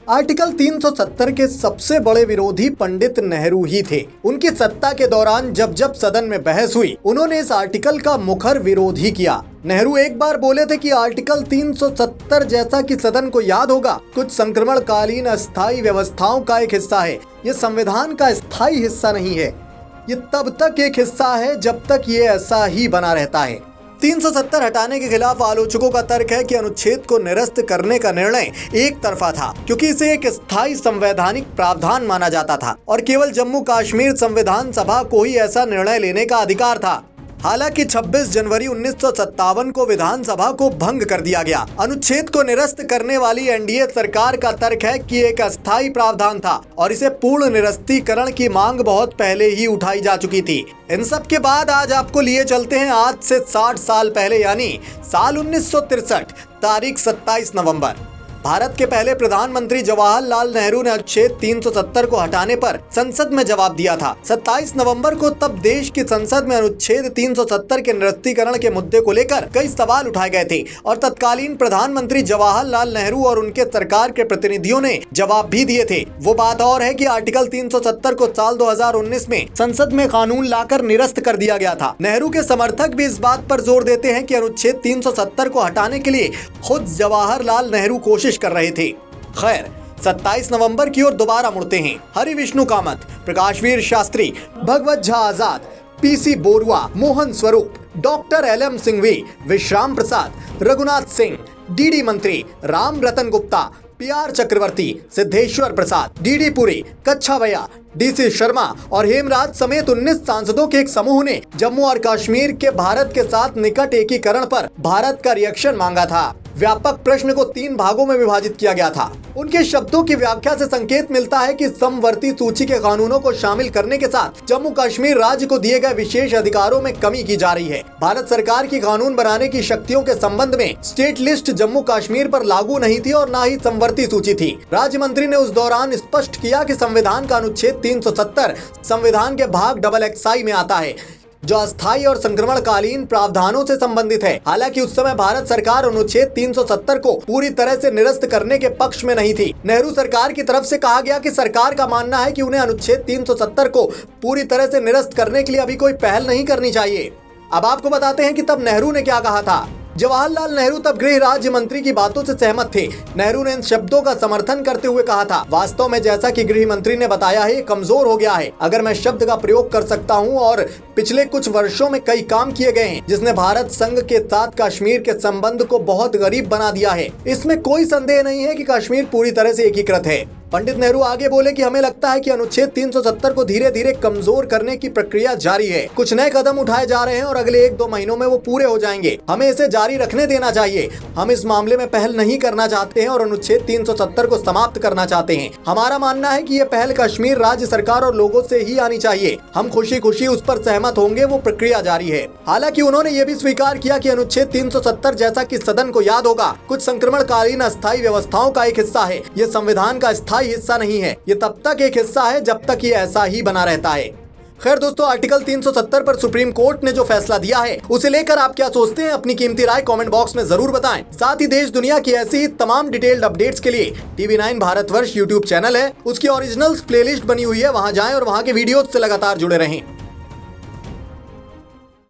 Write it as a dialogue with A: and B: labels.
A: Article 370 के सबसे बड़े विरोधी पंडित नेहरू ही थे। उनकी सत्ता के दौरान जब जब सदन में बहस हुई, उन्होंने इस आर्टिकल का मुखर विरोध ही किया। नेहरू एक बार बोले थे कि आर्टिकल 370 जैसा कि सदन को याद होगा, कुछ संक्रमणकालीन अस्थायी व्यवस्थाओं का एक हिस्सा है। ये संविधान का स्थायी हिस्सा नहीं है। ये तब तक एक हिस्सा है जब तक ये ऐसा ही बना रहता है। 370 हटाने के खिलाफ आलोचकों का तर्क है कि अनुच्छेद को निरस्त करने का निर्णय एक तरफा था, क्योंकि इसे एक स्थायी संवैधानिक प्रावधान माना जाता था और केवल जम्मू कश्मीर संविधान सभा को ही ऐसा निर्णय लेने का अधिकार था। हालांकि 26 जनवरी 1957 को विधानसभा को भंग कर दिया गया। अनुच्छेद को निरस्त करने वाली एनडीए सरकार का तर्क है कि एक अस्थायी प्रावधान था और इसे पूर्ण निरस्तीकरण की मांग बहुत पहले ही उठाई जा चुकी थी। इन सब के बाद आज आपको लिए चलते हैं आज से 60 साल पहले, यानी साल 1963, तारीख 27 नवंबर। भारत के पहले प्रधानमंत्री जवाहरलाल नेहरू ने अनुच्छेद 370 को हटाने पर संसद में जवाब दिया था। 27 नवंबर को तब देश की संसद में अनुच्छेद 370 के निरस्तीकरण के मुद्दे को लेकर कई सवाल उठाए गए थे और तत्कालीन प्रधानमंत्री जवाहरलाल नेहरू और उनके सरकार के प्रतिनिधियों ने जवाब भी दिए थे। वो बात और है कि आर्टिकल 370 को साल 2019 में संसद में कानून लाकर निरस्त कर दिया गया था। नेहरू के समर्थक भी इस बात पर जोर देते हैं कि अनुच्छेद 370 को हटाने के लिए खुद जवाहरलाल नेहरू कोशिश कर रहे थे। खैर, 27 नवंबर की ओर दोबारा मुड़ते हैं। हरि विष्णु कामत, प्रकाशवीर शास्त्री, भगवत झा आजाद, पीसी बोरुआ, मोहन स्वरूप, डॉक्टर एलएम सिंघवी, विश्राम प्रसाद, रघुनाथ सिंह, डीडी मंत्री, राम रतन गुप्ता, पीआर चक्रवर्ती, सिद्धेश्वर प्रसाद, डीडी पुरी, कच्छा भैया, डीसी शर्मा और हेमराज समेत 19 सांसदों के एक समूह ने जम्मू और कश्मीर के भारत के साथ निकट एकीकरण पर भारत का रिएक्शन मांगा था। व्यापक प्रश्न को 3 भागों में विभाजित किया गया था। उनके शब्दों की व्याख्या से संकेत मिलता है कि समवर्ती सूची के कानूनों को शामिल करने के साथ जम्मू कश्मीर राज्य को दिए गए विशेष अधिकारों में कमी की जा रही है। भारत सरकार की कानून बनाने की शक्तियों के संबंध में स्टेट लिस्ट जम्मू कश्मीर पर लागू नहीं थी और न ही समवर्ती सूची थी। राज्य मंत्री ने उस दौरान स्पष्ट किया कि संविधान का अनुच्छेद 370 संविधान के भाग XXI में आता है, जो अस्थायी और संक्रमणकालीन प्रावधानों से संबंधित है। हालांकि उस समय भारत सरकार अनुच्छेद 370 को पूरी तरह से निरस्त करने के पक्ष में नहीं थी। नेहरू सरकार की तरफ से कहा गया कि सरकार का मानना है कि उन्हें अनुच्छेद 370 को पूरी तरह से निरस्त करने के लिए अभी कोई पहल नहीं करनी चाहिए। अब आपको बताते हैं कि तब नेहरू ने क्या कहा था। जवाहरलाल नेहरू तब गृह राज्य मंत्री की बातों से सहमत थे। नेहरू ने इन शब्दों का समर्थन करते हुए कहा था, वास्तव में जैसा कि गृह मंत्री ने बताया है, कमजोर हो गया है। अगर मैं शब्द का प्रयोग कर सकता हूं, और पिछले कुछ वर्षों में कई काम किए गए हैं जिसने भारत संघ के साथ कश्मीर के संबंध को बहुत गरीब बना दिया है। इसमें कोई संदेह नहीं है कि कश्मीर पूरी तरह से एकीकृत है। पंडित नेहरू आगे बोले कि हमें लगता है कि अनुच्छेद 370 को धीरे धीरे कमजोर करने की प्रक्रिया जारी है। कुछ नए कदम उठाए जा रहे हैं और अगले 1-2 महीनों में वो पूरे हो जाएंगे। हमें इसे जारी रखने देना चाहिए। हम इस मामले में पहल नहीं करना चाहते हैं और अनुच्छेद 370 को समाप्त करना चाहते हैं। हमारा मानना है कि ये पहल कश्मीर राज्य सरकार और लोगों से ही आनी चाहिए। हम खुशी खुशी उस पर सहमत होंगे। वो प्रक्रिया जारी है। हालांकि उन्होंने ये भी स्वीकार किया कि अनुच्छेद 370 जैसा कि सदन को याद होगा, कुछ संक्रमणकालीन अस्थायी व्यवस्थाओं का एक हिस्सा है। ये संविधान का स्थायी हिस्सा नहीं है। ये तब तक एक हिस्सा है जब तक ये ऐसा ही बना रहता है। खैर दोस्तों, आर्टिकल 370 पर सुप्रीम कोर्ट ने जो फैसला दिया है, उसे लेकर आप क्या सोचते हैं? अपनी कीमती राय कमेंट बॉक्स में जरूर बताएं। साथ ही देश दुनिया की ऐसी ही तमाम डिटेल्ड अपडेट्स के लिए TV9 भारतवर्ष यूट्यूब चैनल है, उसकी ओरिजिनल्स प्लेलिस्ट बनी हुई है, वहां जाएं और वहां के वीडियोस से लगातार जुड़े रहें।